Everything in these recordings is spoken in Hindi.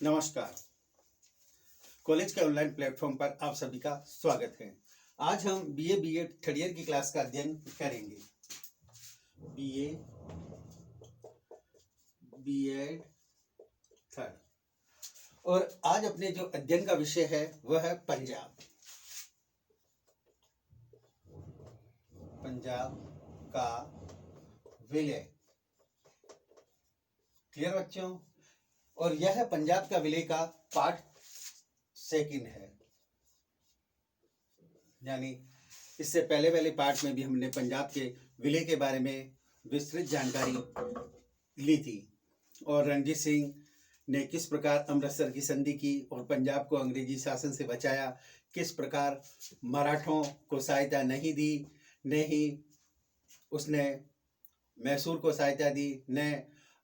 नमस्कार। कॉलेज के ऑनलाइन प्लेटफॉर्म पर आप सभी का स्वागत है। आज हम बीए बीएड थर्ड ईयर की क्लास का अध्ययन करेंगे। BA BEd third. और आज अपने जो अध्ययन का विषय है वह है पंजाब। पंजाब का विलय। क्लियर बच्चों? और यह पंजाब का विलय का पार्ट सेकंड है। यानी इससे पहले वाले पार्ट में भी हमने पंजाब के विलय के बारे में विस्तृत जानकारी ली थी और रणजीत सिंह ने किस प्रकार अमृतसर की संधि की और पंजाब को अंग्रेजी शासन से बचाया, किस प्रकार मराठों को सहायता नहीं दी, न ही उसने मैसूर को सहायता दी, न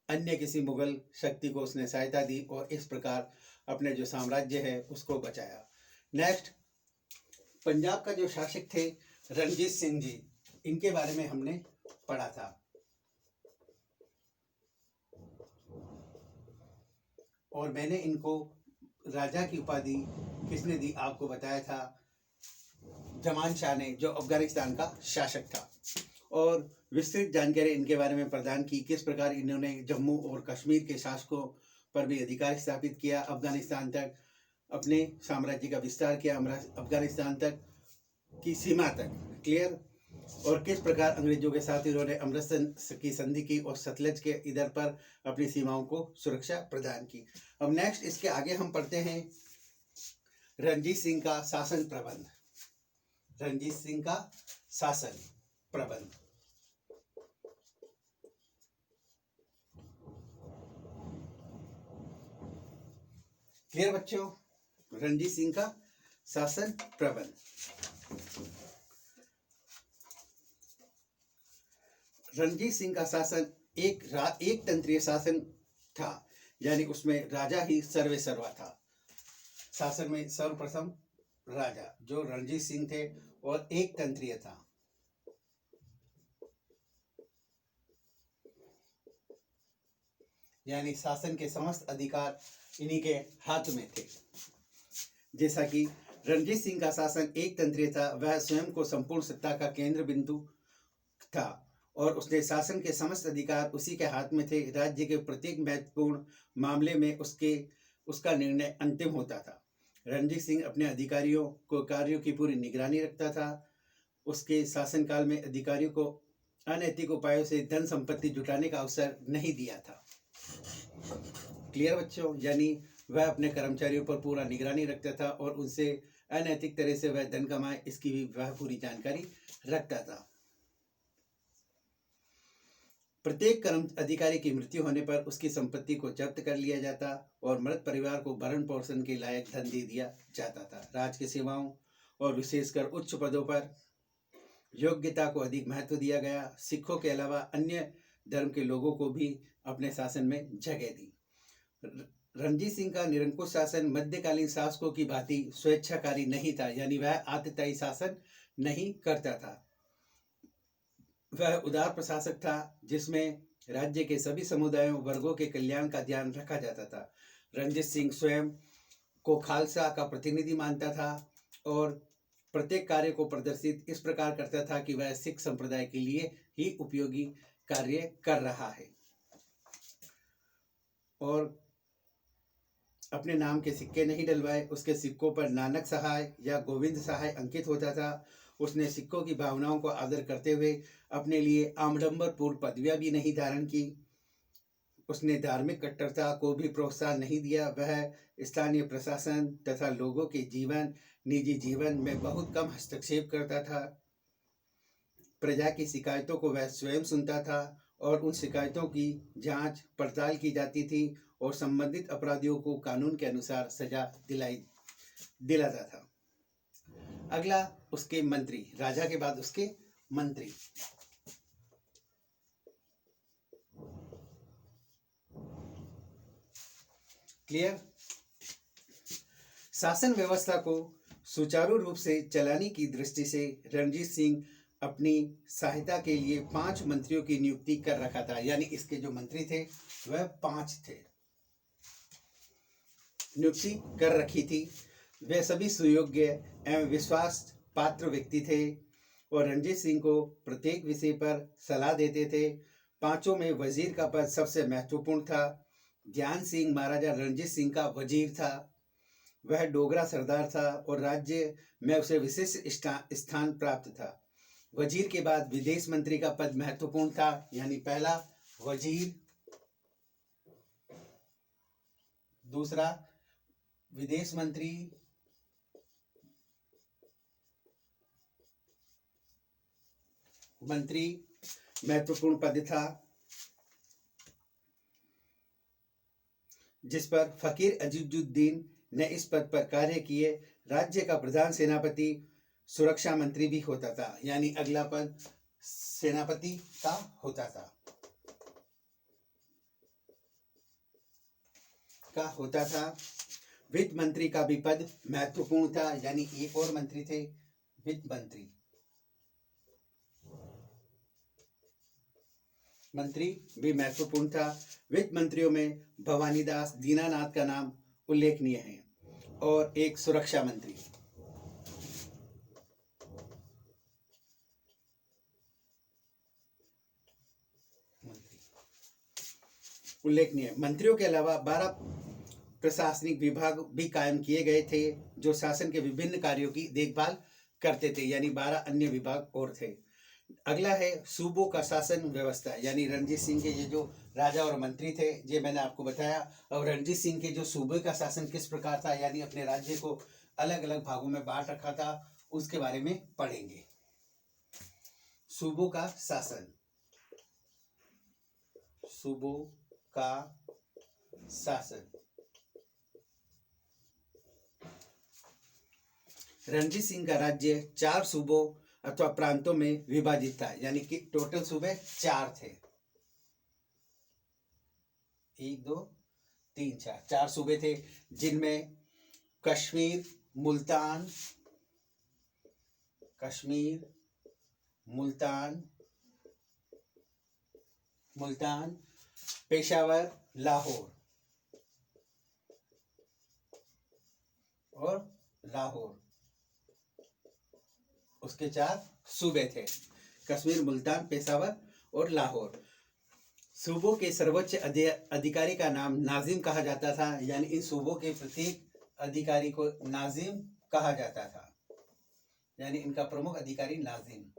अन्य किसी मुगल शक्ति को उसने सहायता दी और इस प्रकार अपने जो साम्राज्य है उसको बचाया। नेक्स्ट, पंजाब का जो शासक थे रणजीत सिंह जी, इनके बारे में हमने पढ़ा था। और मैंने इनको राजा की उपाधि किसने दी आपको बताया था, जमान शाह ने, जो अफगानिस्तान का शासक था। और विस्तृत जानकारी इनके बारे में प्रदान की, किस प्रकार इन्होंने जम्मू और कश्मीर के शासकों पर भी अधिकार स्थापित किया, अफगानिस्तान तक अपने साम्राज्य का विस्तार किया, अफगानिस्तान तक की सीमा तक। क्लियर? और किस प्रकार अंग्रेजों के साथ इन्होंने अमृतसर की संधि की और सतलज के इधर पर अपनी सीमाओं को सुरक्षा प्रदान की। अब नेक्स्ट इसके आगे हम पढ़ते हैं रणजीत सिंह का शासन प्रबंध। रणजीत सिंह का शासन प्रबंध। क्लियर बच्चों? रणजीत सिंह का शासन प्रबंध। रणजीत सिंह का शासन एक तंत्रीय शासन था, यानी उसमें राजा ही सर्वेसर्वा था। शासन में सर्वप्रथम राजा जो रणजीत सिंह थे और एक तंत्रीय था। यानी शासन के समस्त अधिकार इन्हीं के हाथ में थे। जैसा कि रणजीत सिंह का शासन एक तंत्रीय था, वह स्वयं को संपूर्ण सत्ता का केंद्र बिंदु था और उसके शासन के समस्त अधिकार उसी के हाथ में थे। राज्य के प्रत्येक महत्वपूर्ण मामले में उसका निर्णय अंतिम होता था। रणजीत सिंह अपने अधिकारियों को कार्यों की पूरी निगरानी रखता था। उसके शासनकाल में अधिकारियों को अनैतिक उपायों से धन संपत्ति जुटाने का अवसर नहीं दिया था। क्लियर बच्चों? यानी वह अपने कर्मचारियों पर पूरा निगरानी रखता था और उनसे अनैतिक तरह से वह धन कमाए इसकी भी वह पूरी जानकारी रखता था। प्रत्येक कर्म अधिकारी की मृत्यु होने पर उसकी संपत्ति को जब्त कर लिया जाता और मृत परिवार को भरण पोषण के लायक धन दे दिया जाता था। राज की सेवाओं और विशेषकर उच्च पदों पर योग्यता को अधिक महत्व दिया गया। सिखों के अलावा अन्य धर्म के लोगों को भी अपने शासन में जगह दी। रणजीत सिंह का निरंकुश शासन मध्यकालीन शासकों की भांति स्वेच्छाकारी नहीं था, यानी वह आततायी शासन नहीं करता था। वह उदार प्रशासक था जिसमें राज्य के सभी समुदायों वर्गों के कल्याण का ध्यान रखा जाता था। रणजीत सिंह स्वयं को खालसा का प्रतिनिधि मानता था और प्रत्येक कार्य को प्रदर्शित इस प्रकार करता था कि वह सिख संप्रदाय के लिए ही उपयोगी कार्य कर रहा है। और अपने नाम के सिक्के नहीं डलवाए, उसके सिक्कों पर नानक सहाय या गोविंद सहाय अंकित होता था। उसने सिक्कों की भावनाओं को आदर करते हुए अपने लिए आडंबरपूर्ण पदवियां भी नहीं धारण की। उसने धार्मिक कट्टरता को भी प्रोत्साहन नहीं दिया। वह स्थानीय प्रशासन तथा लोगों के निजी जीवन में बहुत कम हस्तक्षेप करता था। प्रजा की शिकायतों को वह स्वयं सुनता था और उन शिकायतों की जांच पड़ताल की जाती थी और संबंधित अपराधियों को कानून के अनुसार सजा दिलाता था। अगला उसके मंत्री, राजा के बाद उसके मंत्री। क्लियर? शासन व्यवस्था को सुचारू रूप से चलाने की दृष्टि से रणजीत सिंह अपनी सहायता के लिए 5 मंत्रियों की नियुक्ति कर रखा था। यानी इसके जो मंत्री थे वह 5 थे। नियुक्ति कर रखी थी। वे सभी सुयोग्य एवं विश्वास पात्र व्यक्ति थे और रणजीत सिंह को प्रत्येक विषय पर सलाह देते थे। पांचों में वजीर का पद सबसे महत्वपूर्ण था। ध्यान सिंह महाराजा रणजीत सिंह का वजीर था। वह डोगरा सरदार था और राज्य में उसे विशिष्ट स्थान प्राप्त था। वजीर के बाद विदेश मंत्री का पद महत्वपूर्ण था, यानी पहला वजीर, दूसरा विदेश मंत्री, महत्वपूर्ण पद था, जिस पर फकीर अजीजुद्दीन ने इस पद पर कार्य किए। राज्य का प्रधान सेनापति सुरक्षा मंत्री भी होता था, यानी अगला पद सेनापति का होता था। वित्त मंत्री का भी पद महत्वपूर्ण था, यानी एक और मंत्री थे वित्त मंत्री भी महत्वपूर्ण था। वित्त मंत्रियों में भवानीदास दीनानाथ का नाम उल्लेखनीय है और एक सुरक्षा मंत्री उल्लेखनीय। मंत्रियों के अलावा 12 प्रशासनिक विभाग भी कायम किए गए थे जो शासन के विभिन्न कार्यों की देखभाल करते थे, यानी 12 अन्य विभाग और थे। अगला है सूबों का शासन व्यवस्था, यानी रणजीत सिंह के ये जो राजा और मंत्री थे, ये मैंने आपको बताया। और रणजीत सिंह के जो सूबे का शासन किस प्रकार था, यानी अपने राज्य को अलग अलग भागों में बांट रखा था, उसके बारे में पढ़ेंगे। सूबों का शासन, सूबों का शासन। रणजीत सिंह का राज्य 4 सूबों अथवा प्रांतों में विभाजित था, यानी कि टोटल सूबे 4 थे। 1 2 3 4 सूबे थे, जिनमें कश्मीर, मुल्तान, पेशावर, लाहौर उसके 4 सूबे थे, कश्मीर, मुल्तान, पेशावर और लाहौर। सूबों के सर्वोच्च अधिकारी का नाम नाजिम कहा जाता था, यानी इन सूबों के प्रत्येक अधिकारी को नाजिम कहा जाता था, यानी इनका प्रमुख अधिकारी नाजिम।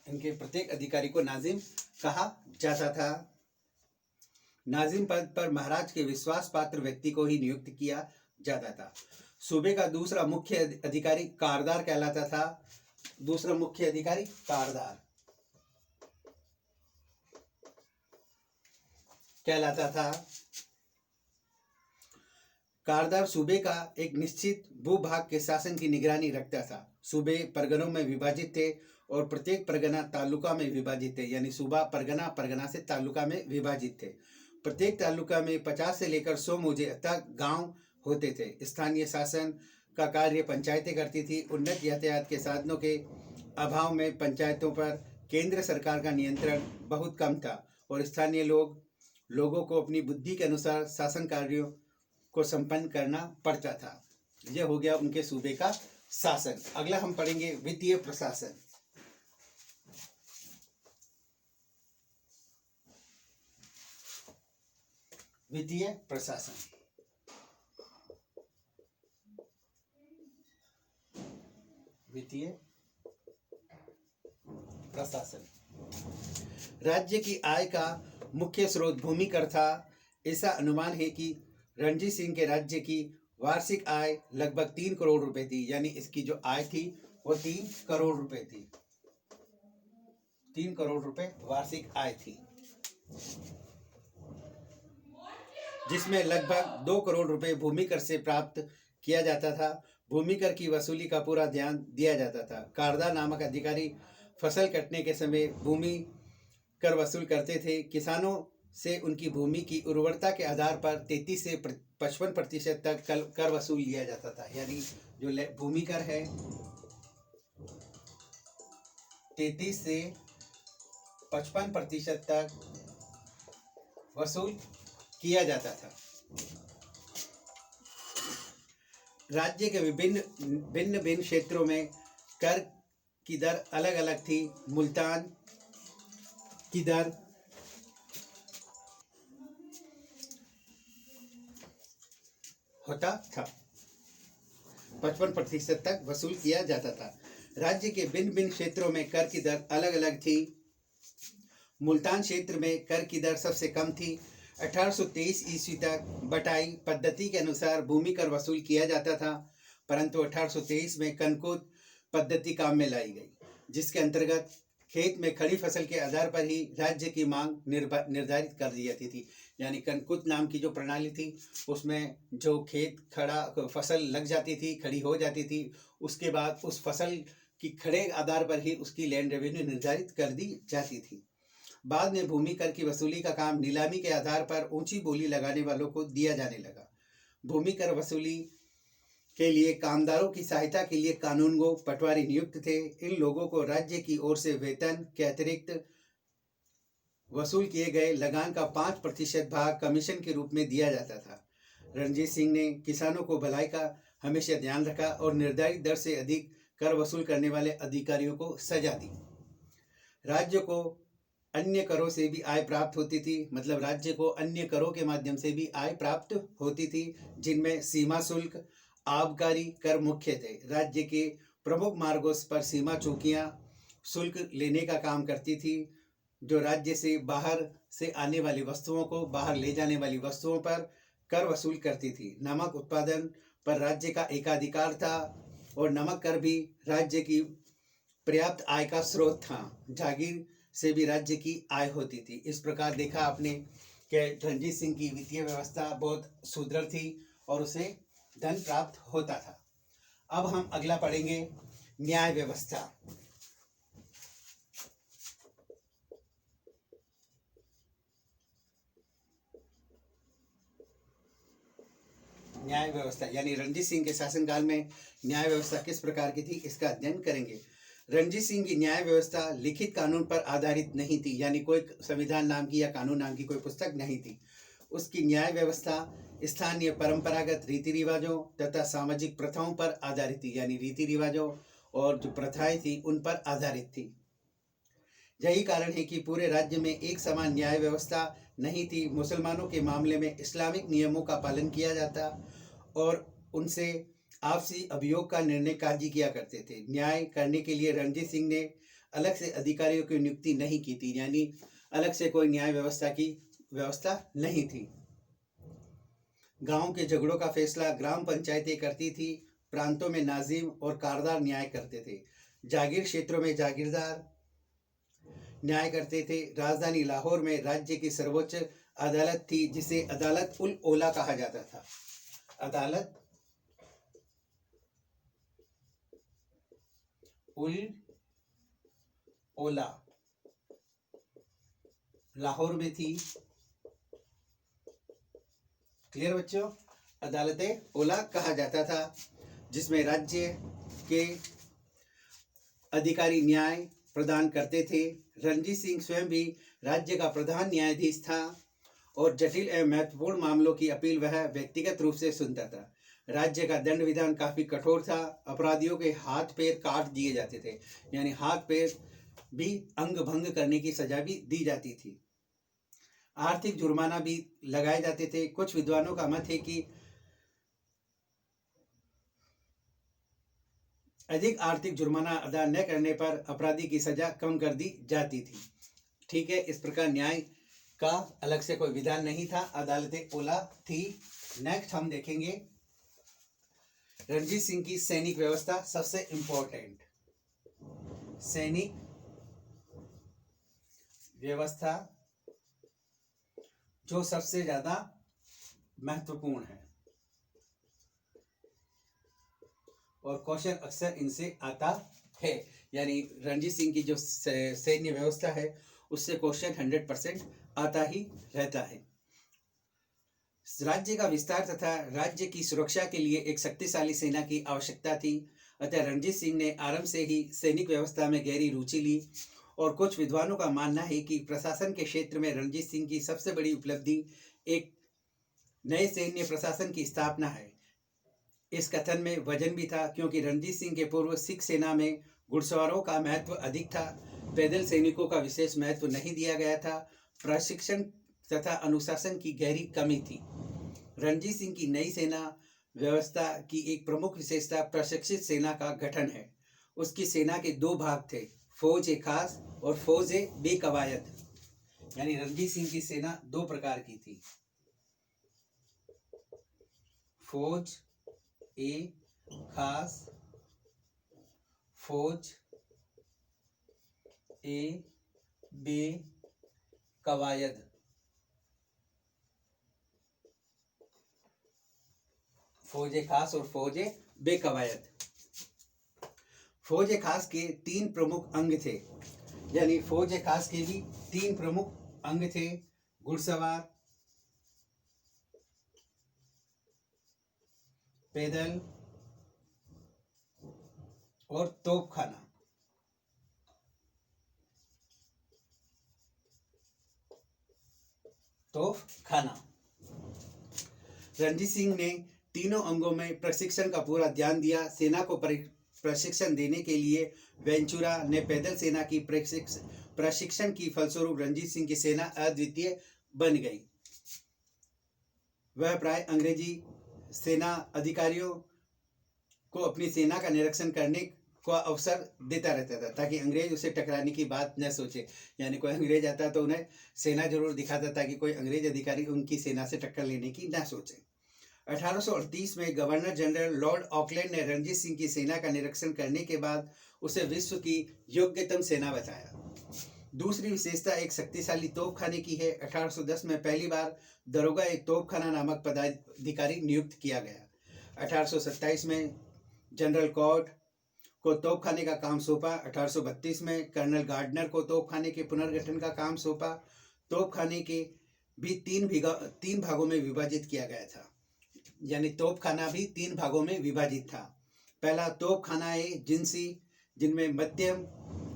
इनके प्रत्येक अधिकारी को नाजिम कहा जाता था। नाजिम पद पर महाराज के विश्वास पात्र व्यक्ति को ही नियुक्त किया जाता था। सूबे का दूसरा मुख्य अधिकारी कारदार कहलाता था। कारदार सूबे का एक निश्चित भूभाग के शासन की निगरानी रखता था। सूबे परगनों में विभाजित थे और प्रत्येक परगना तालुका में विभाजित थे, यानी सूबा परगना से तालुका में विभाजित थे। प्रत्येक तालुका में 50 से लेकर 100 मौजे तक गांव होते थे। स्थानीय शासन का कार्य पंचायतें करती थी। उन्नत यातायात के साधनों के अभाव में पंचायतों पर केंद्र सरकार का नियंत्रण बहुत कम था और स्थानीय लोगों को अपनी बुद्धि के अनुसार शासन कार्यों को संपन्न करना पड़ता था। यह हो गया उनके सूबे का शासन। अगला हम पढ़ेंगे वित्तीय प्रशासन। वित्तीय प्रशासन राज्य की आय का मुख्य स्रोत भूमि कर था। ऐसा अनुमान है कि रणजीत सिंह के राज्य की वार्षिक आय लगभग 3 करोड़ रुपए थी, यानी इसकी जो आय थी वो 3 करोड़ रुपए थी। 3 करोड़ रुपए वार्षिक आय थी, जिसमें लगभग 2 करोड़ रुपए भूमि कर से प्राप्त किया जाता था। भूमि कर की वसूली का पूरा ध्यान दिया जाता था। कारदार नामक अधिकारी फसल कटने के समय भूमि कर वसूल करते थे। किसानों से उनकी भूमि की उर्वरता के आधार पर 33 से 55% तक कर वसूल लिया जाता था। यानी जो भूमि कर है 33 से 55% तक वसूल किया जाता था। राज्य के भिन्न भिन्न क्षेत्रों में कर की दर अलग अलग थी। मुल्तान की दर होता था 55% तक वसूल किया जाता था। राज्य के भिन्न भिन्न क्षेत्रों में कर की दर अलग अलग थी। मुल्तान क्षेत्र में कर की दर सबसे कम थी। 1823 ईस्वी तक बटाई पद्धति के अनुसार भूमि कर वसूल किया जाता था, परंतु 1823 में कनकुत पद्धति काम में लाई गई, जिसके अंतर्गत खेत में खड़ी फसल के आधार पर ही राज्य की मांग निर्धारित कर दी जाती थी। यानी कनकुत नाम की जो प्रणाली थी, उसमें जो खेत खड़ा फसल लग जाती थी, खड़ी हो जाती थी, उसके बाद उस फसल की खड़े आधार पर ही उसकी लैंड रेवेन्यू निर्धारित कर दी जाती थी। बाद में भूमि कर की वसूली का काम नीलामी के आधार पर ऊंची बोली लगाने वालों को दिया जाने लगा। भूमि कर वसूली के लिए कामदारों की सहायता के लिए कानूनगो पटवारी नियुक्त थे। इन लोगों को राज्य की ओर से वेतन के अतिरिक्त वसूल किए गए लगान का 5% भाग कमीशन के रूप में दिया जाता था। रणजीत सिंह ने किसानों को भलाई का हमेशा ध्यान रखा और निर्धारित दर से अधिक कर वसूल करने वाले अधिकारियों को सजा दी। राज्य को अन्य करों से भी आय प्राप्त होती थी। मतलब राज्य को अन्य करों के माध्यम से भी आय प्राप्त होती थी, जिनमें सीमा शुल्क, आबकारी कर मुख्य थे। राज्य के प्रमुख मार्गों पर सीमा चौकियां शुल्क लेने का काम करती थी, जो राज्य से बाहर से आने वाली वस्तुओं को बाहर ले जाने वाली वस्तुओं पर कर वसूल करती थी। नमक उत्पादन पर राज्य का एकाधिकार था और नमक कर भी राज्य की पर्याप्त आय का स्रोत था। जागीर से भी राज्य की आय होती थी। इस प्रकार देखा आपने कि रणजीत सिंह की वित्तीय व्यवस्था बहुत सुदृढ़ थी और उसे धन प्राप्त होता था। अब हम अगला पढ़ेंगे न्याय व्यवस्था। न्याय व्यवस्था यानी रणजीत सिंह के शासनकाल में न्याय व्यवस्था किस प्रकार की थी, इसका अध्ययन करेंगे। रणजीत सिंह की न्याय व्यवस्था लिखित कानून पर आधारित नहीं थी, यानी कोई संविधान नाम की या कानून नाम की कोई पुस्तक नहीं थी। उसकी न्याय व्यवस्था स्थानीय परंपरागत रीति रिवाजों तथा सामाजिक प्रथाओं पर आधारित थी। यानी रीति रिवाजों और जो प्रथाएं थी उन पर आधारित थी। यही कारण है कि पूरे राज्य में एक समान न्याय व्यवस्था नहीं थी। मुसलमानों के मामले में इस्लामिक नियमों का पालन किया जाता और उनसे आपसी अभियोग का निर्णय काजी किया करते थे। न्याय करने के लिए रणजीत सिंह ने अलग से अधिकारियों की नियुक्ति नहीं की थी, यानी अलग से कोई न्याय व्यवस्था की व्यवस्था नहीं थी। गांव के झगड़ों का फैसला ग्राम पंचायतें करती थी। प्रांतों में नाजिम और कारदार न्याय करते थे। जागीर क्षेत्रों में जागीरदार न्याय करते थे। राजधानी लाहौर में राज्य की सर्वोच्च अदालत थी, जिसे अदालत उल ओला कहा जाता था। अदालत उल ओला लाहौर में थी। क्लियर बच्चों, अदालत ओला कहा जाता था, जिसमें राज्य के अधिकारी न्याय प्रदान करते थे। रणजीत सिंह स्वयं भी राज्य का प्रधान न्यायाधीश था और जटिल एवं महत्वपूर्ण मामलों की अपील वह व्यक्तिगत रूप से सुनता था। राज्य का दंड विधान काफी कठोर था। अपराधियों के हाथ पैर काट दिए जाते थे, यानी हाथ पैर भी अंग भंग करने की सजा भी दी जाती थी। आर्थिक जुर्माना भी लगाए जाते थे। कुछ विद्वानों का मत है कि अधिक आर्थिक जुर्माना अदा न करने पर अपराधी की सजा कम कर दी जाती थी। ठीक है, इस प्रकार न्याय का अलग से कोई विधान नहीं था, अदालतें ओला थी। नेक्स्ट हम देखेंगे रणजीत सिंह की सैनिक व्यवस्था, सबसे इंपॉर्टेंट सैनिक व्यवस्था जो सबसे ज्यादा महत्वपूर्ण है और क्वेश्चन अक्सर इनसे आता है। यानी रणजीत सिंह की जो सैन्य व्यवस्था है उससे क्वेश्चन 100% आता ही रहता है। राज्य का विस्तार तथा राज्य की सुरक्षा के लिए एक शक्तिशाली सेना की आवश्यकता थी। अतः रणजीत सिंह ने आरंभ से ही सैनिक व्यवस्था में गहरी रुचि ली और कुछ विद्वानों का मानना है कि प्रशासन के क्षेत्र में रणजीत सिंह की सबसे बड़ी उपलब्धि एक नए सैन्य प्रशासन की स्थापना है। इस कथन में वजन भी था, क्योंकि रणजीत सिंह के पूर्व सिख सेना में घुड़सवारों का महत्व अधिक था। पैदल सैनिकों का विशेष महत्व नहीं दिया गया था। प्रशिक्षण तथा अनुशासन की गहरी कमी थी। रणजीत सिंह की नई सेना व्यवस्था की एक प्रमुख विशेषता प्रशिक्षित सेना का गठन है। उसकी सेना के दो भाग थे, फौज ए खास और फौज ए बेकवायद। यानी रणजीत सिंह की सेना दो प्रकार की थी, फौज ए खास, फौज ए बे कवायद। फौज ए खास और फौज ए बेकवायद। फौज ए खास के तीन प्रमुख अंग थे, यानी फौज ए खास के भी तीन प्रमुख अंग थे, घुड़सवार, पैदल और तोपखाना। तोपखाना। रणजीत सिंह ने तीनों अंगों में प्रशिक्षण का पूरा ध्यान दिया। सेना को प्रशिक्षण देने के लिए वेंचुरा ने पैदल सेना की प्रशिक्षण की फलस्वरूप रणजीत सिंह की सेना अद्वितीय बन गई। वह प्राय अंग्रेजी सेना अधिकारियों को अपनी सेना का निरीक्षण करने का अवसर देता रहता था, ताकि अंग्रेज उसे टकराने की बात न सोचे। यानी कोई अंग्रेज आता तो उन्हें सेना जरूर दिखाता, ताकि कोई अंग्रेज अधिकारी उनकी सेना से टक्कर लेने की न सोचे। 1838 में गवर्नर जनरल लॉर्ड ऑकलैंड ने रणजीत सिंह की सेना का निरीक्षण करने के बाद उसे विश्व की योग्यतम सेना बताया। दूसरी विशेषता एक शक्तिशाली तोपखाने की है। 1810 में पहली बार दरोगा एक तोपखाना नामक पदाधिकारी नियुक्त किया गया। 1827 में जनरल कॉट को तोपखाने का काम सौंपा। 1832 में कर्नल गार्डनर को तोपखाने के पुनर्गठन का काम सौंपा। तोपखाने के भी तीन भागों में विभाजित किया गया था, यानी तोपखाना भी तीन भागों में विभाजित था। पहला तोपखाना जिंसी, जिनमें मध्यम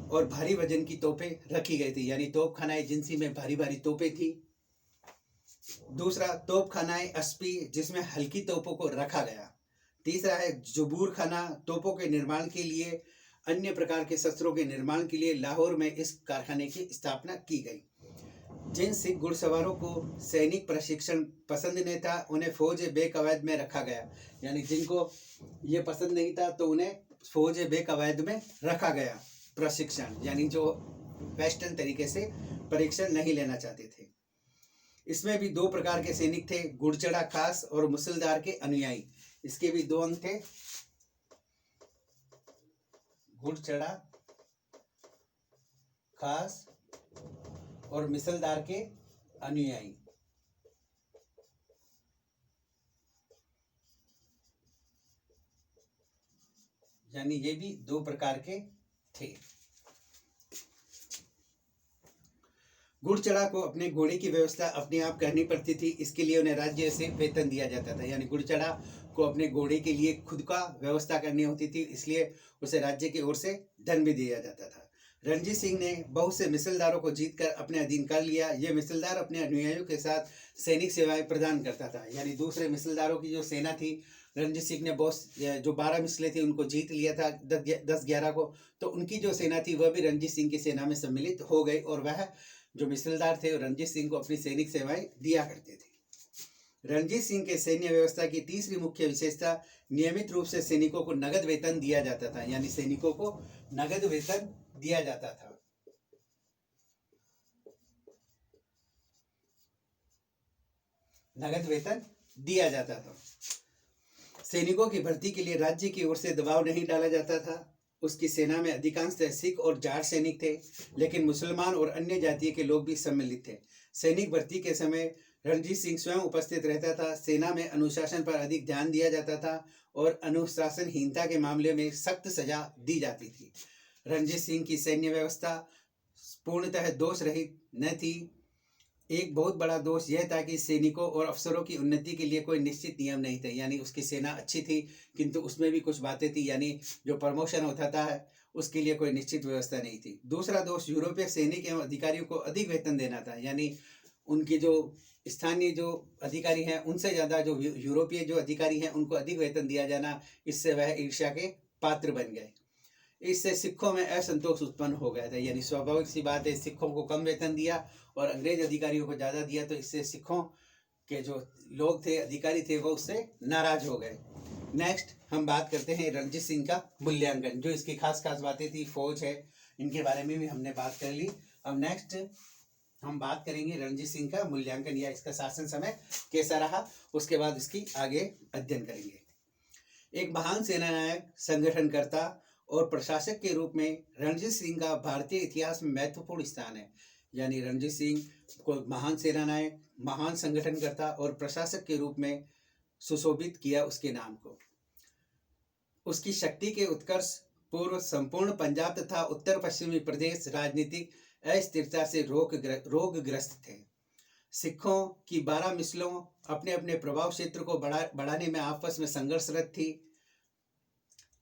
और भारी वजन की तोपें रखी गई थी, यानी तोपखाना जिंसी में भारी भारी तोपें थी। दूसरा तोपखाना अस्पी, जिसमें हल्की तोपों को रखा गया। तीसरा है जुबूर खाना, तोपों के निर्माण के लिए, अन्य प्रकार के शस्त्रों के निर्माण के लिए लाहौर में इस कारखाने की स्थापना की गई। जिन सिख घुड़सवारों को सैनिक प्रशिक्षण पसंद नहीं था, उन्हें फौज बेकवायद में रखा गया। यानी जिनको ये पसंद नहीं था तो उन्हें फौज बेकवायद में रखा गया प्रशिक्षण, यानी जो वेस्टर्न तरीके से परीक्षण नहीं लेना चाहते थे। इसमें भी दो प्रकार के सैनिक थे, घुड़चढ़ा खास और मुसलदार के अनुयायी। इसके भी दो अंग थे, घुड़चढ़ा खास और मिसलदार के अनुयायी। यानी ये भी दो प्रकार के थे। घुड़चढ़ा को अपने घोड़े की व्यवस्था अपने आप करनी पड़ती थी। इसके लिए उन्हें राज्य से वेतन दिया जाता था, यानी घुड़चढ़ा को अपने घोड़े के लिए खुद का व्यवस्था करनी होती थी, इसलिए उसे राज्य की ओर से धन भी दिया जाता था। रणजीत सिंह ने बहुत से मिसलदारों को जीतकर अपने अधीन कर लिया। ये मिसलदार अपने अनुयायियों के साथ सैनिक सेवाएं प्रदान करता था, यानी दूसरे मिसलदारों की जो सेना थी, रणजीत सिंह ने बहुत जो 12 मिसलें थी उनको जीत लिया था 10-11 को, तो उनकी जो सेना थी वह भी रणजीत सिंह की सेना में सम्मिलित हो गई और वह जो मिसलदार थे रणजीत सिंह को अपनी सैनिक सेवाएं दिया करते थे। रणजीत सिंह के सैन्य व्यवस्था की तीसरी मुख्य विशेषता नियमित रूप से सैनिकों को नगद वेतन दिया जाता था, यानी सैनिकों को नगद वेतन दिया जाता था। नगद वेतन दिया जाता था। सैनिकों की भर्ती के लिए राज्य की ओर से दबाव नहीं डाला जाता था। उसकी सेना में अधिकांशतः सिख और जाट सैनिक थे, लेकिन मुसलमान और अन्य जातीय के लोग भी सम्मिलित थे। सैनिक भर्ती के समय रणजीत सिंह स्वयं उपस्थित रहता था। सेना में अनुशासन पर अधिक ध्यान दिया जाता था और अनुशासनहीनता के मामले में सख्त सजा दी जाती थी। रणजीत सिंह की सैन्य व्यवस्था पूर्णतः दोष रहित न थी। एक बहुत बड़ा दोष यह था कि सैनिकों और अफसरों की उन्नति के लिए कोई निश्चित नियम नहीं थे। यानी उसकी सेना अच्छी थी, किंतु उसमें भी कुछ बातें थी, यानी जो प्रमोशन होता था उसके लिए कोई निश्चित व्यवस्था नहीं थी। दूसरा दोष यूरोपीय सैनिक एवं अधिकारियों को अधिक वेतन देना था। यानी उनके जो स्थानीय जो अधिकारी हैं उनसे ज़्यादा जो यूरोपीय जो अधिकारी हैं उनको अधिक वेतन दिया जाना, इससे वह ईर्ष्या के पात्र बन गए। इससे सिखों में असंतोष उत्पन्न हो गया था। यानी स्वाभाविक सी बात है, सिखों को कम वेतन दिया और अंग्रेज अधिकारियों को ज़्यादा दिया, तो इससे सिखों के जो लोग थे, अधिकारी थे, वो उससे नाराज हो गए। नेक्स्ट हम बात करते हैं रणजीत सिंह का मूल्यांकन। जो इसकी खास खास बातें थी, फौज है, इनके बारे में भी हमने बात कर ली। अब नेक्स्ट हम बात करेंगे रणजीत सिंह का मूल्यांकन या इसका शासन समय कैसा रहा, उसके बाद इसकी आगे अध्ययन करेंगे। एक महान सेनानायक, संगठनकर्ता और प्रशासक के रूप में रणजीत सिंह का भारतीय इतिहास में महत्वपूर्ण स्थान है। यानी रणजीत सिंह को महान सेनानायक, महान संगठनकर्ता और प्रशासक के रूप में सुशोभित किया उसके नाम को। उसकी शक्ति के उत्कर्ष पूर्व संपूर्ण पंजाब तथा उत्तर पश्चिमी प्रदेश राजनीतिक अस्थिरता से रोगग्रस्त थे। सिखों की 12 मिसलों अपने अपने प्रभाव क्षेत्र को बढ़ाने में आपस में संघर्षरत थी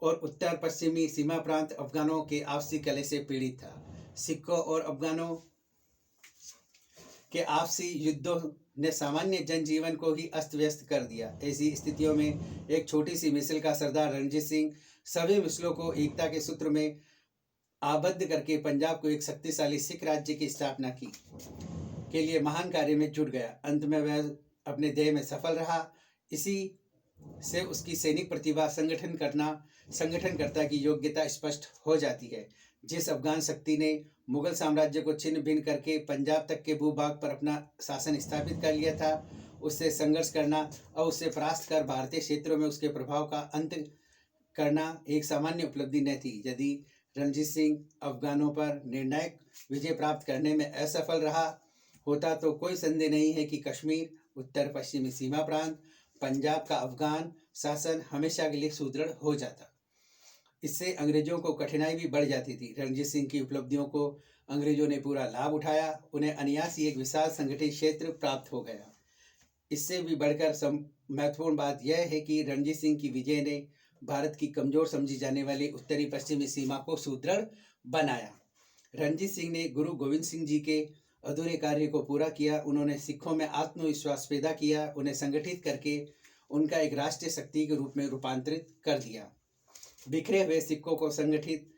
और उत्तर पश्चिमी सीमा प्रांत अफगानों के आपसी कलह से पीड़ित था। सिखों और अफगानों के आपसी युद्धों ने सामान्य जनजीवन को ही अस्त व्यस्त कर दिया। ऐसी स्थितियों में एक छोटी सी मिसल का सरदार रणजीत सिंह सभी मिसलों को एकता के सूत्र में आबद्ध करके पंजाब को एक शक्तिशाली सिख राज्य की स्थापना की के लिए महान कार्य में जुट गया। अंत में वह अपने ध्येय में सफल रहा। इसी से उसकी सैनिक प्रतिभा, संगठनकर्ता की योग्यता स्पष्ट हो जाती है। जिस अफगान शक्ति ने मुगल साम्राज्य को छिन्न भिन्न करके पंजाब तक के भूभाग पर अपना शासन स्थापित कर लिया था, उससे संघर्ष करना और उससे परास्त कर भारतीय क्षेत्रों में उसके प्रभाव का अंत करना एक सामान्य उपलब्धि न थी। यदि रणजीत सिंह अफगानों पर निर्णायक विजय प्राप्त करने में असफल रहा होता तो कोई संदेह नहीं है कि कश्मीर, उत्तर पश्चिमी सीमा प्रांत, पंजाब का अफगान शासन हमेशा के लिए सुदृढ़ हो जाता। इससे अंग्रेजों को कठिनाई भी बढ़ जाती थी। रणजीत सिंह की उपलब्धियों को अंग्रेजों ने पूरा लाभ उठाया। उन्हें अनायासी एक विशाल संगठित क्षेत्र प्राप्त हो गया। इससे भी बढ़कर महत्वपूर्ण बात यह है कि रणजीत सिंह की विजय ने भारत की कमजोर समझी जाने वाली उत्तरी पश्चिमी सीमा को सुदृढ़ बनाया। रणजीत सिंह ने गुरु गोविंद सिंह जी के अधूरे कार्य को पूरा किया। उन्होंने सिखों में आत्मविश्वास पैदा किया, उन्हें संगठित करके उनका एक राष्ट्रीय शक्ति के रूप में रूपांतरित कर दिया। बिखरे हुए सिखों को संगठित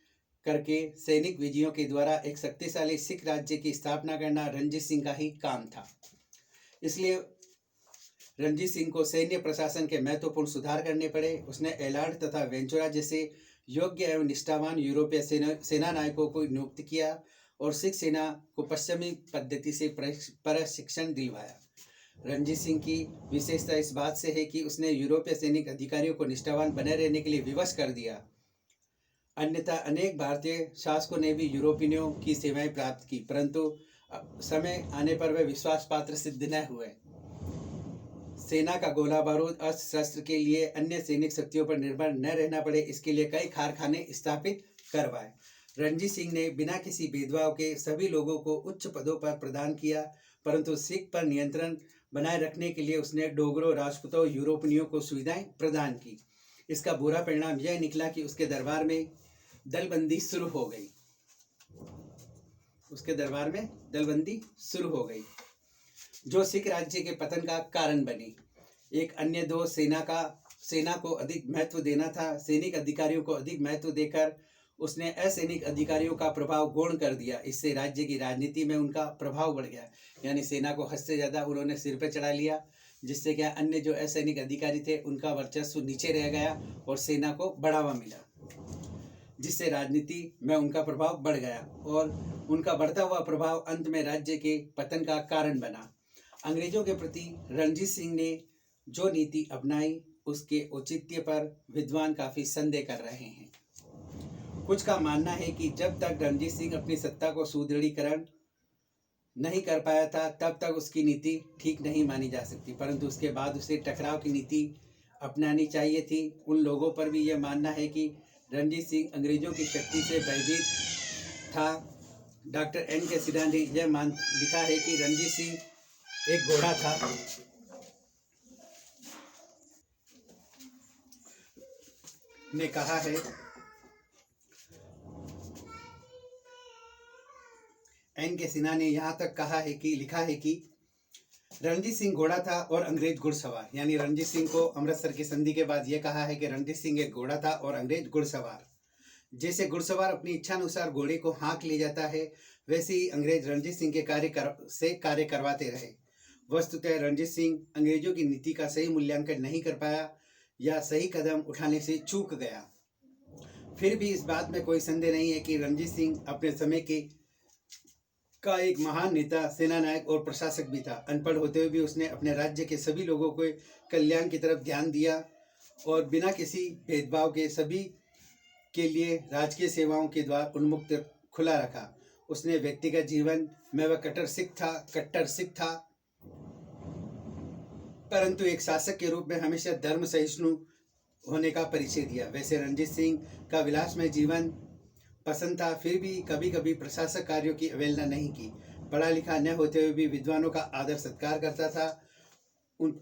करके सैनिक विजयों के द्वारा एक शक्तिशाली सिख राज्य की स्थापना करना रणजीत सिंह का ही काम था। इसलिए रणजीत सिंह को सैन्य प्रशासन के महत्वपूर्ण सुधार करने पड़े। उसने एलार्ड तथा वेंचुरा जैसे योग्य एवं निष्ठावान यूरोपीय सेना नायकों को नियुक्त किया और सिख सेना को पश्चिमी पद्धति से प्रशिक्षण दिलवाया। रणजीत सिंह की विशेषता इस बात से है कि उसने यूरोपीय सैनिक अधिकारियों को निष्ठावान बने रहने के लिए विवश कर दिया। अन्यथा अनेक भारतीय शासकों ने भी यूरोपियनों की सेवाएं प्राप्त की, परंतु समय आने पर वे विश्वास पात्र सिद्ध न हुए। सेना का गोला बारूद, अस्त्र शस्त्र के लिए अन्य सैनिक शक्तियों पर निर्भर न रहना पड़े, इसके लिए कई कारखाने स्थापित करवाए। रणजीत सिंह ने बिना किसी भेदभाव के सभी लोगों को उच्च पदों पर प्रदान किया, परंतु सिख पर नियंत्रण बनाए रखने के लिए उसने डोगरों, राजपूतों, यूरोपियनों को सुविधाएं प्रदान की। इसका बुरा परिणाम यह निकला कि उसके दरबार में दलबंदी शुरू हो गई, जो सिख राज्य के पतन का कारण बनी। एक अन्य दोष सेना को अधिक महत्व देना था। सैनिक अधिकारियों को अधिक महत्व देकर उसने असैनिक अधिकारियों का प्रभाव गौण कर दिया। इससे राज्य की राजनीति में उनका प्रभाव बढ़ गया। यानी सेना को हद से ज़्यादा उन्होंने सिर पर चढ़ा लिया, जिससे क्या अन्य जो असैनिक अधिकारी थे उनका वर्चस्व नीचे रह गया और सेना को बढ़ावा मिला, जिससे राजनीति में उनका प्रभाव बढ़ गया और उनका बढ़ता हुआ प्रभाव अंत में राज्य के पतन का कारण बना। अंग्रेजों के प्रति रणजीत सिंह ने जो नीति अपनाई उसके औचित्य पर विद्वान काफ़ी संदेह कर रहे हैं। कुछ का मानना है कि जब तक रणजीत सिंह अपनी सत्ता को सुदृढ़ीकरण नहीं कर पाया था तब तक उसकी नीति ठीक नहीं मानी जा सकती, परंतु उसके बाद उसे टकराव की नीति अपनानी चाहिए थी। उन लोगों पर भी यह मानना है कि रणजीत सिंह अंग्रेजों की शक्ति से भयभीत था। डॉक्टर एन के सिन्हा ने यह लिखा है कि रणजीत सिंह एक घोड़ा था, ने कहा है, एन के सिन्हा ने यहाँ तक कहा है कि लिखा है कि रणजीत सिंह घोड़ा था और अंग्रेज घुड़सवार। यानी रणजीत सिंह को अमृतसर की संधि के बाद यह कहा है कि रणजीत सिंह एक घोड़ा था और अंग्रेज घुड़सवार। जैसे घुड़सवार अपनी इच्छानुसार घोड़े को हाँक ले जाता है, वैसे ही अंग्रेज रणजीत सिंह के कार्य करवाते रहे। वस्तुतः रणजीत सिंह अंग्रेजों की नीति का सही मूल्यांकन नहीं कर पाया या सही कदम उठाने से चूक गया। फिर भी इस बात में कोई संदेह नहीं है कि रणजीत सिंह अपने समय के का एक महान नेता, सेनानायक और प्रशासक भी था। अनपढ़ होते हुए भी उसने अपने राज्य के सभी लोगों के कल्याण की तरफ ध्यान दिया और बिना किसी भेदभाव के सभी के लिए राजकीय सेवाओं के द्वार उन्मुक्त खुला रखा। उसने व्यक्तिगत जीवन में वह कट्टर सिख था, परंतु एक शासक के रूप में हमेशा धर्म सहिष्णु होने का परिचय दिया। वैसे रणजीत सिंह का विलासमय जीवन पसंद था, फिर भी कभी कभी प्रशासक कार्यों की अवहेलना नहीं की। पढ़ा लिखा न होते हुए भी विद्वानों का आदर सत्कार करता था।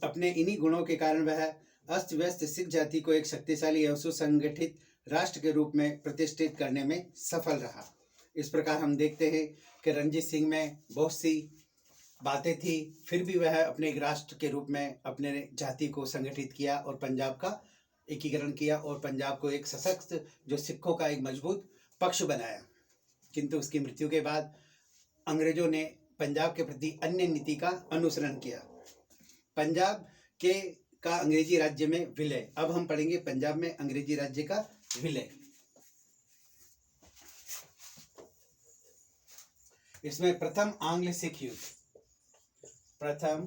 अपने इन्हीं गुणों के कारण वह अस्त व्यस्त सिख जाति को एक शक्तिशाली एवं सुसंगठित राष्ट्र के रूप में प्रतिष्ठित करने में सफल रहा। इस प्रकार हम देखते हैं कि रणजीत सिंह में बहुत सी बातें थी, फिर भी वह अपने एक राष्ट्र के रूप में अपने जाति को संगठित किया और पंजाब का एकीकरण किया और पंजाब को एक सशक्त, जो सिखों का एक मजबूत पक्ष बनाया। किंतु उसकी मृत्यु के बाद अंग्रेजों ने पंजाब के प्रति अन्य नीति का अनुसरण किया। पंजाब के का अंग्रेजी राज्य में विलय। अब हम पढ़ेंगे पंजाब में अंग्रेजी राज्य का विलय। इसमें प्रथम आंग्ल सिख युद्ध, प्रथम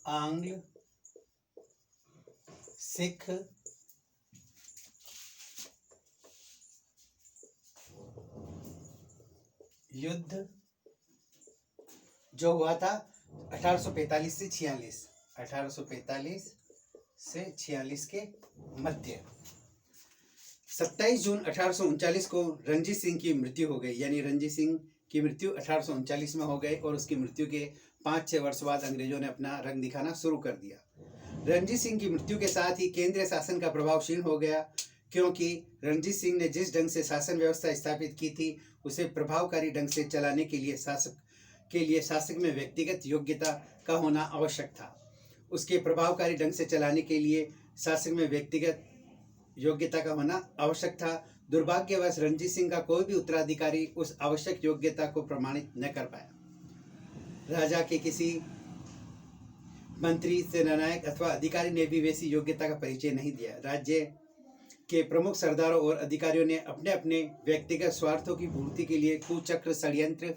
आंग्ल सिख युद्ध जो हुआ था 1845 से 46, 1845 से 46 के मध्य। 27 जून 1839 को रणजीत सिंह की मृत्यु हो गई। यानी रणजीत सिंह की मृत्यु 1839 में हो गई और उसकी मृत्यु के 5-6 वर्ष बाद अंग्रेजों ने अपना रंग दिखाना शुरू कर दिया। रणजीत सिंह की मृत्यु के साथ ही केंद्रीय शासन का प्रभाव क्षीण हो गया, क्योंकि रणजीत सिंह ने जिस ढंग से शासन व्यवस्था स्थापित की थी उसे प्रभावकारी ढंग से चलाने के लिए शासक में व्यक्तिगत योग्यता का होना आवश्यक था। उसके प्रभावकारी ढंग से चलाने के लिए शासक में व्यक्तिगत योग्यता का होना आवश्यक था। दुर्भाग्यवश रणजीत सिंह का कोई भी उत्तराधिकारी उस आवश्यक योग्यता को प्रमाणित न कर पाया। राजा के किसी मंत्री, सेनानायक अथवा अधिकारी ने भी वैसी योग्यता का परिचय नहीं दिया। राज्य के प्रमुख सरदारों और अधिकारियों ने अपने अपने व्यक्तिगत स्वार्थों की पूर्ति के लिए कुचक्र, षड्यंत्र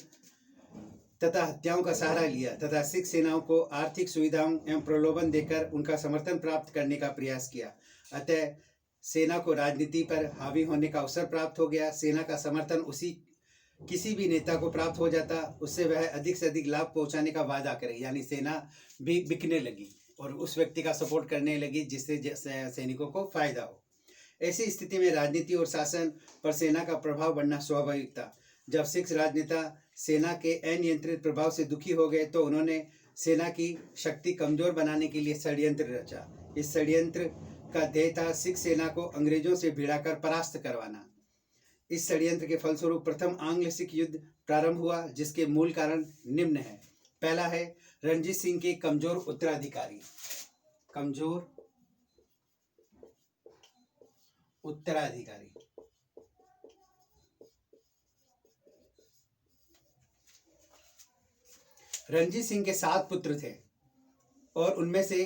तथा हत्याओं का सहारा लिया तथा सिख सेनाओं को आर्थिक सुविधाओं एवं प्रलोभन देकर उनका समर्थन प्राप्त करने का प्रयास किया। अतः सेना को राजनीति पर हावी होने का अवसर प्राप्त हो गया। सेना का समर्थन किसी भी नेता को प्राप्त हो जाता, उससे वह अधिक से अधिक लाभ पहुंचाने का वादा करे। यानी सेना भी बिकने लगी और उस व्यक्ति का सपोर्ट करने लगी जिससे सैनिकों को फायदा हो। ऐसी स्थिति में राजनीति और शासन पर सेना का प्रभाव बढ़ना स्वाभाविक था। जब सिख राजनेता सेना के अनियंत्रित प्रभाव से दुखी हो गए तो उन्होंने सेना की शक्ति कमजोर बनाने के लिए षड्यंत्र रचा। इस षड्यंत्र का ध्येय था सिख सेना को अंग्रेजों से भिड़ाकर परास्त करवाना। इस षड्यंत्र के फलस्वरूप प्रथम आंग्ल सिख युद्ध प्रारंभ हुआ, जिसके मूल कारण निम्न है। पहला है रणजीत सिंह के कमजोर उत्तराधिकारी। कमजोर उत्तराधिकारी। रणजीत सिंह के 7 पुत्र थे और उनमें से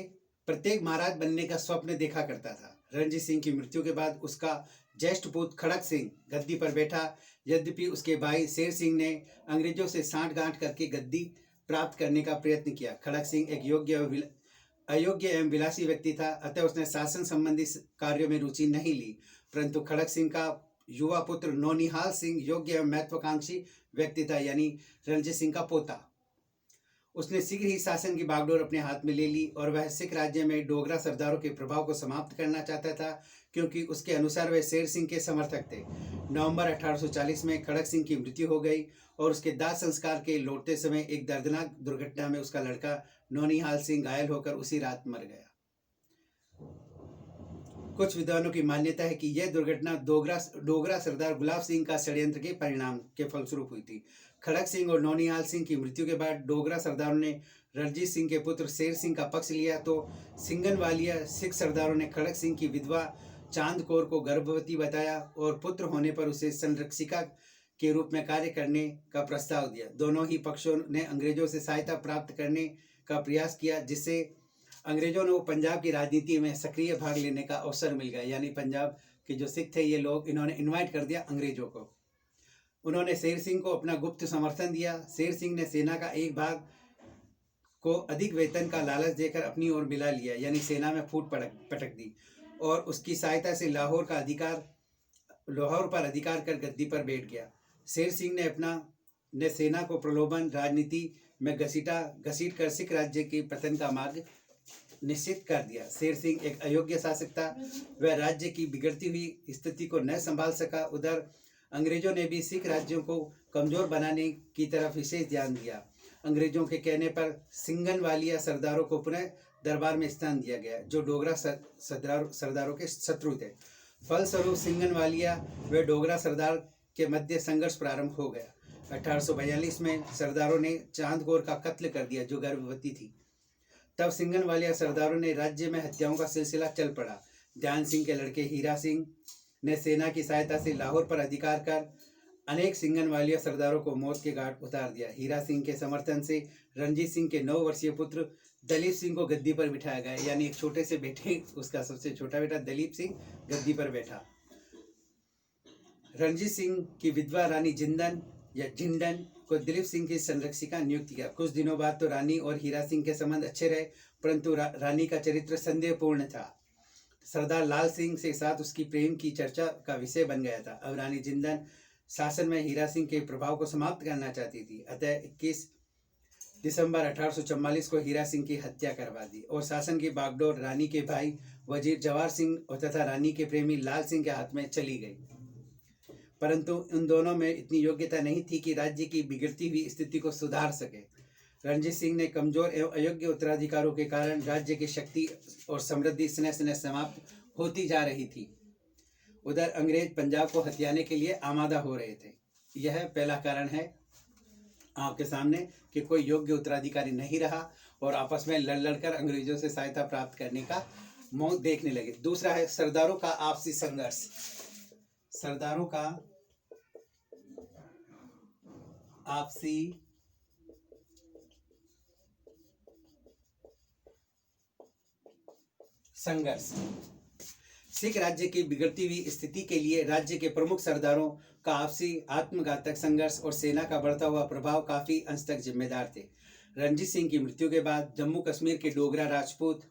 प्रत्येक महाराज बनने का स्वप्न देखा करता था। रणजीत सिंह की मृत्यु के बाद उसका ज्येष्ठ पुत्र खड़क सिंह गद्दी पर बैठा। यद्यपि उसके भाई शेर सिंह ने अंग्रेजों से सांठगांठ करके गद्दी प्राप्त करने का प्रयत्न किया। खड़क सिंह एक अयोग्य एवं विलासी व्यक्ति था, अतः उसने शासन संबंधी कार्यों में रुचि नहीं ली। परंतु खड़क सिंह का युवा पुत्र नौनिहाल सिंह योग्य एवं महत्वाकांक्षी व्यक्ति था, यानी रणजीत सिंह का पोता। उसने शीघ्र ही शासन की बागडोर अपने हाथ में ले ली और वह सिख राज्य में डोगरा सरदारों के प्रभाव को समाप्त करना चाहता था, क्योंकि उसके अनुसार वे शेर सिंह के समर्थक थे। नवंबर 1840 में खड़क सिंह की मृत्यु हो गई और उसके दाह संस्कार के लौटते समय एक दर्दनाक दुर्घटना में उसका लड़का नौनिहाल सिंह घायल होकर उसी रात मर गया। कुछ विद्वानों की मान्यता है कि यह दुर्घटना डोगरा सरदार गुलाब सिंह का षड्यंत्र के परिणाम के फलस्वरूप हुई थी। खड़क सिंह और नौनिहाल सिंह की मृत्यु के बाद डोगरा सरदारों ने रणजीत सिंह के पुत्र शेर सिंह का पक्ष लिया, तो सिंगनवालिया सिख सरदारों ने खड़क सिंह की विधवा चांद कौर को गर्भवती बताया और पुत्र होने पर उसे संरक्षिका के रूप में कार्य करने का प्रस्ताव दिया। दोनों ही पक्षों ने अंग्रेजों से सहायता प्राप्त करने का प्रयास किया, जिससे अंग्रेजों ने पंजाब की राजनीति में सक्रिय भाग लेने का अवसर मिल गया। यानी पंजाब के जो सिख थे ये लोग, इन्होंने इनवाइट कर दिया अंग्रेजों को। उन्होंने शेर सिंह को अपना गुप्त समर्थन दिया। शेर सिंह ने सेना का एक भाग को अधिक वेतन का लालच देकर अपनी ओर मिला लिया, यानी सेना में फूट पटक दी और उसकी सहायता से लाहौर पर अधिकार कर गद्दी पर बैठ गया। शेर सिंह ने सेना को प्रलोभन राजनीति में घसीट कर सिख राज्य के पतन का मार्ग निश्चित कर दिया। शेर सिंह एक अयोग्य शासक था, वह राज्य की बिगड़ती हुई स्थिति को न संभाल सका। उधर अंग्रेजों ने भी सिख राज्यों को कमजोर बनाने की तरफ विशेष ध्यान दिया। अंग्रेजों के कहने पर सिंगनवालिया सरदारों को पुनः दरबार में स्थान दिया गया, जो डोगरा सरदारों के शत्रु थे। फलस्वरूप सिंगनवालिया व डोगरा सरदार के मध्य संघर्ष प्रारंभ हो गया। 1842 में सरदारों ने चांद कौर का कत्ल कर दिया, जो गर्भवती थी। तब सिंगनवालिया सरदारों ने राज्य में हत्याओं का सिलसिला चल पड़ा। ध्यान सिंह के लड़के हीरा सिंह ने सेना की सहायता से लाहौर पर अधिकार कर अनेक सिंगनवालिया सरदारों को मौत के घाट उतार दिया। हीरा सिंह के समर्थन से रणजीत सिंह के 9 वर्षीय पुत्र दलीप सिंह को गद्दी पर बिठाया गया, यानी एक छोटे से बेटे, उसका सबसे छोटा बेटा दलीप सिंह गद्दी पर बैठा। रणजीत सिंह की विधवा रानी जिंदन या झिंडन को दिलीप सिंह की संरक्षिका नियुक्त किया। कुछ दिनों बाद तो रानी और हीरा सिंह के संबंध अच्छे रहे, परंतु रानी का चरित्र संदेहपूर्ण था। सरदार लाल सिंह से साथ उसकी प्रेम की चर्चा का विषय बन गया था। अब रानी जिंदन शासन में हीरा सिंह के प्रभाव को समाप्त करना चाहती थी। अतः 21 दिसंबर 1844 को हीरा सिंह की हत्या करवा दी और शासन की बागडोर रानी के भाई वजीर जवाहर सिंह तथा रानी के प्रेमी लाल सिंह के हाथ में चली गई। परंतु उन दोनों में इतनी योग्यता नहीं थी कि राज्य की बिगड़ती हुई स्थिति को सुधार सके। रणजीत सिंह ने कमजोर एवं अयोग्य उत्तराधिकारों के कारण राज्य की शक्ति और समृद्धि स्नेह समाप्त होती जा रही थी। उधर अंग्रेज पंजाब को हथियाने के लिए आमादा हो रहे थे। यह पहला कारण है आपके सामने कि कोई योग्य उत्तराधिकारी नहीं रहा और आपस में लड़कर अंग्रेजों से सहायता प्राप्त करने का मौका देखने लगे। दूसरा है सरदारों का आपसी संघर्ष। सरदारों का आपसी संघर्ष। सिख राज्य की बिगड़ती हुई स्थिति के लिए राज्य के प्रमुख सरदारों का आपसी आत्मघातक संघर्ष और सेना का बढ़ता हुआ प्रभाव काफी अंश तक जिम्मेदार थे। रणजीत सिंह की मृत्यु के बाद जम्मू कश्मीर के डोगरा राजपूत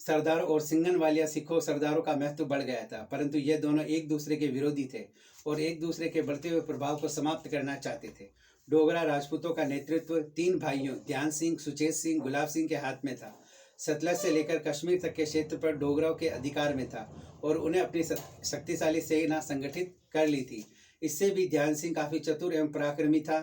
सरदारों और सिंगनवालिया सिखों सरदारों का महत्व बढ़ गया था, परंतु ये दोनों एक दूसरे के विरोधी थे और एक दूसरे के बढ़ते हुए प्रभाव को समाप्त करना चाहते थे। डोगरा राजपूतों का नेतृत्व 3 भाइयों ध्यान सिंह, सुचेत सिंह, गुलाब सिंह के हाथ में था। सतलज से लेकर कश्मीर तक के क्षेत्र पर डोगराओं के अधिकार में था और उन्हें अपनी शक्तिशाली सेना संगठित कर ली थी। इससे भी ध्यान सिंह काफी चतुर एवं पराक्रमी था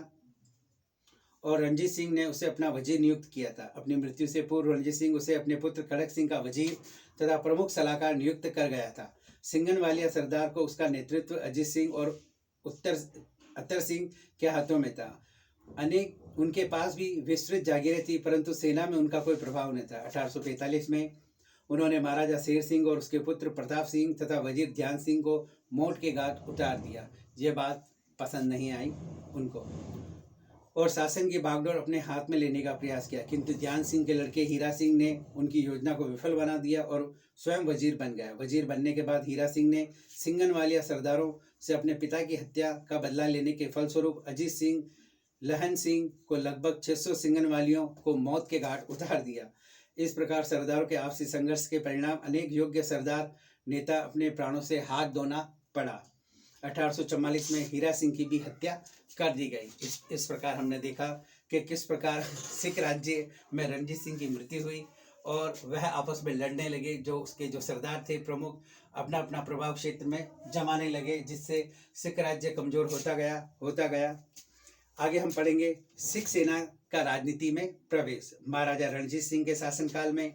और रणजीत सिंह ने उसे अपना वजीर नियुक्त किया था। अपनी मृत्यु से पूर्व रणजीत सिंह उसे अपने पुत्र खड़क सिंह का वजीर तथा प्रमुख सलाहकार नियुक्त कर गया था। सिंगनवालिया सरदार को उसका नेतृत्व अजीत सिंह और अत्तर सिंह के हाथों में था। उनके पास भी विस्तृत जागीरें थी, परंतु सेना में उनका कोई प्रभाव नहीं था। 1845 में उन्होंने महाराजा शेर सिंह और उसके पुत्र प्रताप सिंह तथा वजीर ध्यान सिंह को मौत के घाट उतार दिया। ये बात पसंद नहीं आई उनको और शासन की बागडोर अपने हाथ में लेने का प्रयास किया, किंतु ध्यान सिंह के लड़के हीरा सिंह ने उनकी योजना को विफल बना दिया और स्वयं वजीर बन गया। वजीर बनने के बाद हीरा सिंह ने सिंगनवालिया सरदारों से अपने पिता की हत्या का बदला लेने के फलस्वरूप अजीत सिंह, लहन सिंह को लगभग 600 सिंगनवालियों को मौत के घाट उतार दिया। इस प्रकार सरदारों के आपसी संघर्ष के परिणाम अनेक योग्य सरदार नेता अपने प्राणों से हाथ धोना पड़ा। 1844 में हीरा सिंह की भी हत्या कर दी गई। इस प्रकार हमने देखा कि किस प्रकार सिख राज्य में रणजीत सिंह की मृत्यु हुई और वह आपस में लड़ने लगे। जो उसके जो सरदार थे प्रमुख अपना अपना प्रभाव क्षेत्र में जमाने लगे, जिससे सिख राज्य कमजोर होता गया। आगे हम पढ़ेंगे सिख सेना का राजनीति में प्रवेश। महाराजा रणजीत सिंह के शासनकाल में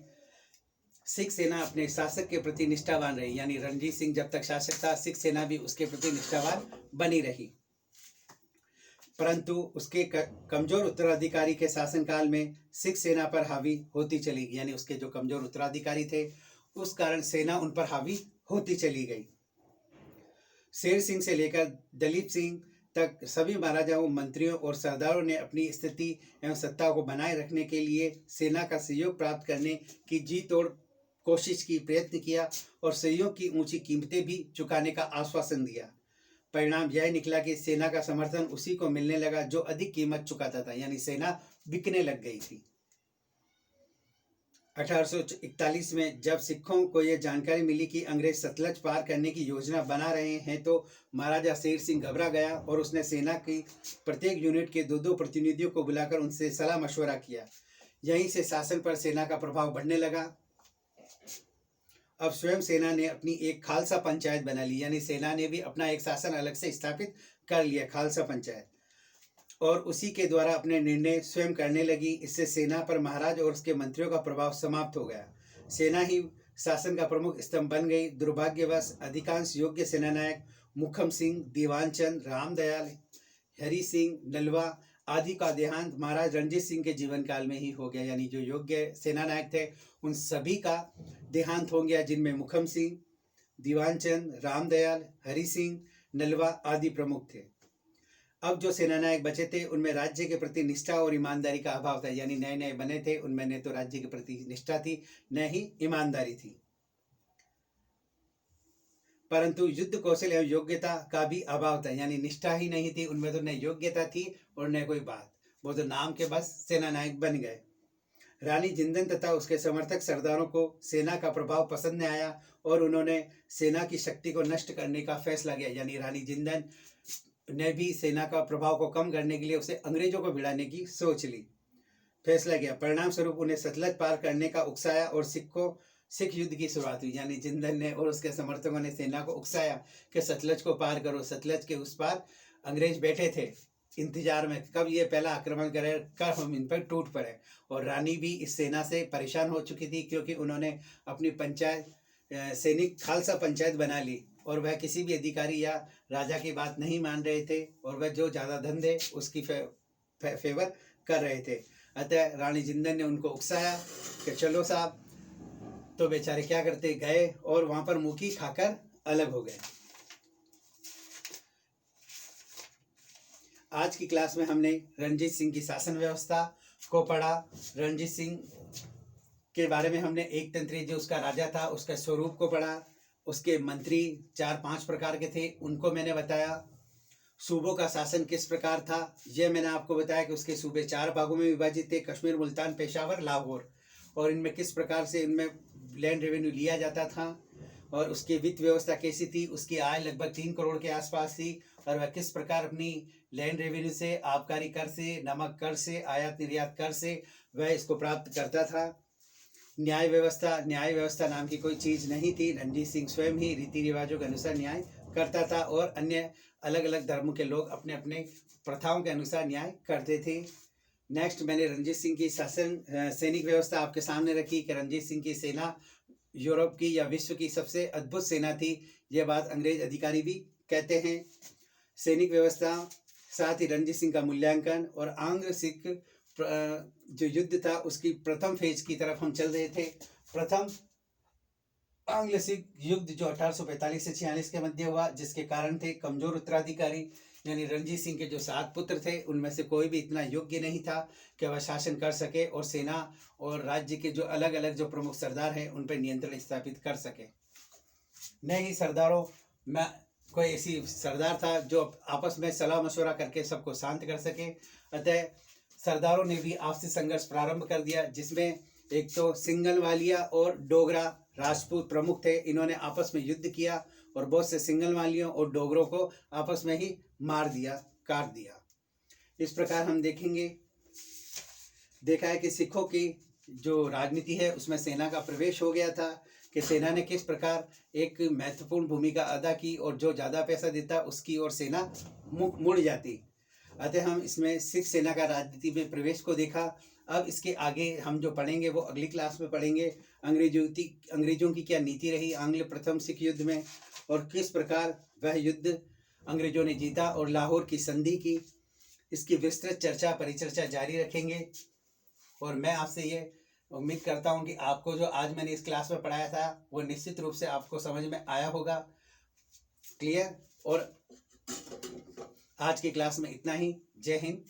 सिख सेना अपने शासक के प्रति निष्ठावान रही, यानी रणजीत सिंह जब तक शासक था सिख सेना भी उसके प्रति निष्ठावान बनी रही। परंतु उसके कमजोर उत्तराधिकारी के शासनकाल में सिख सेना पर हावी होती चली गई, यानी उसके जो कमजोर उत्तराधिकारी थे उस कारण सेना उन पर हावी होती चली गई। शेर सिंह से लेकर दलीप सिंह तक सभी महाराजाओं, मंत्रियों और सरदारों ने अपनी स्थिति एवं सत्ता को बनाए रखने के लिए सेना का सहयोग प्राप्त करने की जी तोड़ कोशिश की, प्रयत्न किया और सहयोग की ऊंची कीमतें भी चुकाने का आश्वासन दिया। परिणाम यह निकला कि सेना का समर्थन उसी को मिलने लगा जो अधिक कीमत चुकाता था, यानी सेना बिकने लग गई थी। 1841 में जब सिखों को यह जानकारी मिली कि अंग्रेज सतलज पार करने की योजना बना रहे हैं तो महाराजा शेर सिंह घबरा गया और उसने सेना की प्रत्येक यूनिट के 2-2 प्रतिनिधियों को बुलाकर उनसे सलाह मशवरा किया। यहीं से शासन पर सेना का प्रभाव बढ़ने लगा। अब स्वयं सेना ने अपनी एक खालसा पंचायत बना ली, यानी सेना ने भी अपना एक शासन अलग से स्थापित कर लिया, खालसा पंचायत, और उसी के द्वारा अपने निर्णय स्वयं करने लगी। इससे सेना पर महाराज और उसके मंत्रियों का प्रभाव समाप्त हो गया। सेना ही शासन का प्रमुख स्तंभ बन गई। दुर्भाग्यवश अधिकांश योग्य सेनानायक मुखम सिंह, दीवानचंद, रामदयाल, हरि सिंह, नलवा आदि का देहांत महाराज रणजीत सिंह के जीवन काल में ही हो गया, यानी जो योग्य सेनानायक थे उन सभी का देहांत हो गया, जिनमें मुखम सिंह, दीवानचंद, रामदयाल, हरि सिंह, नलवा आदि प्रमुख थे। अब जो सेनानायक बचे थे उनमें राज्य के प्रति निष्ठा और ईमानदारी का अभाव था, यानी नए नए बने थे, उनमें न तो राज्य के प्रति निष्ठा थी न ही ईमानदारी थी। परंतु युद्ध कौशल एवं योग्यता का भी अभाव था, यानी निष्ठा ही नहीं थी उनमें, तो न योग्यता थी और न कोई बात, वो तो नाम के बस सेनानायक बन गए। रानी जिंदन तथा उसके समर्थक सरदारों को सेना का प्रभाव पसंद न आया और उन्होंने सेना की शक्ति को नष्ट करने का फैसला किया, यानी रानी जिंदन ने भी सेना का प्रभाव को कम करने के लिए उसे अंग्रेजों को भिड़ाने की सोच ली, फैसला किया। परिणाम स्वरूप उन्हें सतलज पार करने का उकसाया और सिख युद्ध की शुरुआत हुई, यानी जिंदन ने और उसके समर्थकों ने सेना को उकसाया कि सतलज को पार करो। सतलज के उस पार अंग्रेज बैठे थे इंतजार में, कब ये पहला आक्रमण करे, कब हम इन पर टूट पड़े। और रानी भी इस सेना से परेशान हो चुकी थी, क्योंकि उन्होंने अपनी पंचायत सैनिक खालसा पंचायत बना ली और वह किसी भी अधिकारी या राजा की बात नहीं मान रहे थे और वह जो ज़्यादा धन दे उसकी फेवर कर रहे थे। अतः रानी जिंदन ने उनको उकसाया कि चलो साहब, तो बेचारे क्या करते, गए और वहां पर मुखी खाकर अलग हो गए। आज की क्लास में हमने रणजीत सिंह की शासन व्यवस्था को पढ़ा। रणजीत सिंह के बारे में हमने एक तंत्री जो उसका राजा था उसका स्वरूप को पढ़ा, उसके मंत्री 4-5 प्रकार के थे उनको मैंने बताया, सूबों का शासन किस प्रकार था यह मैंने आपको बताया कि उसके सूबे 4 भागों में विभाजित थे, कश्मीर, मुल्तान, पेशावर, लाहौर, और इनमें किस प्रकार से इनमें लैंड रेवेन्यू लिया जाता था और उसकी वित्त व्यवस्था कैसी थी। उसकी आय लगभग 3 करोड़ के आसपास थी और वह किस प्रकार अपनी लैंड रेवेन्यू से, आबकारी कर से, नमक कर से, आयात निर्यात कर से वह इसको प्राप्त करता था। न्याय व्यवस्था नाम की कोई चीज़ नहीं थी। रणजीत सिंह स्वयं ही रीति रिवाजों के अनुसार न्याय करता था और अन्य अलग अलग धर्मों के लोग अपने अपने प्रथाओं के अनुसार न्याय करते थे। नेक्स्ट मैंने रणजीत सिंह की सैनिक व्यवस्था आपके सामने रखी कि रणजीत सिंह की सेना यूरोप की या विश्व की सबसे अद्भुत सेना थी, यह बात अंग्रेज अधिकारी भी कहते हैं। सैनिक व्यवस्था, साथ ही रणजीत सिंह का मूल्यांकन और आंग्ल सिख जो युद्ध था उसकी प्रथम फेज की तरफ हम चल रहे थे। प्रथम आंग्ल सिख युद्ध जो 1845 से 46 के मध्य हुआ, जिसके कारण थे कमजोर उत्तराधिकारी, यानी रणजीत सिंह के जो 7 पुत्र थे उनमें से कोई भी इतना योग्य नहीं था कि वह शासन कर सके और सेना और राज्य के जो अलग अलग जो प्रमुख सरदार हैं उन पर नियंत्रण स्थापित कर सके। न ही सरदारों में कोई ऐसी सरदार था जो आपस में सलाह मशवरा करके सबको शांत कर सके। अतः सरदारों ने भी आपसी संघर्ष प्रारंभ कर दिया, जिसमें एक तो सिंगलवालिया और डोगरा राजपूत प्रमुख थे। इन्होंने आपस में युद्ध किया और बहुत से सिंगलवालियों और डोगरों को आपस में ही मार दिया, काट दिया। इस प्रकार हम देखा है कि सिखों की जो राजनीति है उसमें सेना का प्रवेश हो गया था कि सेना ने किस प्रकार एक महत्वपूर्ण भूमिका अदा की और जो ज़्यादा पैसा देता उसकी ओर सेना मुड़ जाती। अतः हम इसमें सिख सेना का राजनीति में प्रवेश को देखा। अब इसके आगे हम जो पढ़ेंगे वो अगली क्लास में पढ़ेंगे। अंग्रेजों की क्या नीति रही आंग्ल प्रथम सिख युद्ध में और किस प्रकार वह युद्ध अंग्रेजों ने जीता और लाहौर की संधि की। इसकी विस्तृत चर्चा परिचर्चा जारी रखेंगे और मैं आपसे ये उम्मीद करता हूँ कि आपको जो आज मैंने इस क्लास में पढ़ाया था वो निश्चित रूप से आपको समझ में आया होगा। क्लियर। और आज की क्लास में इतना ही। जय हिंद।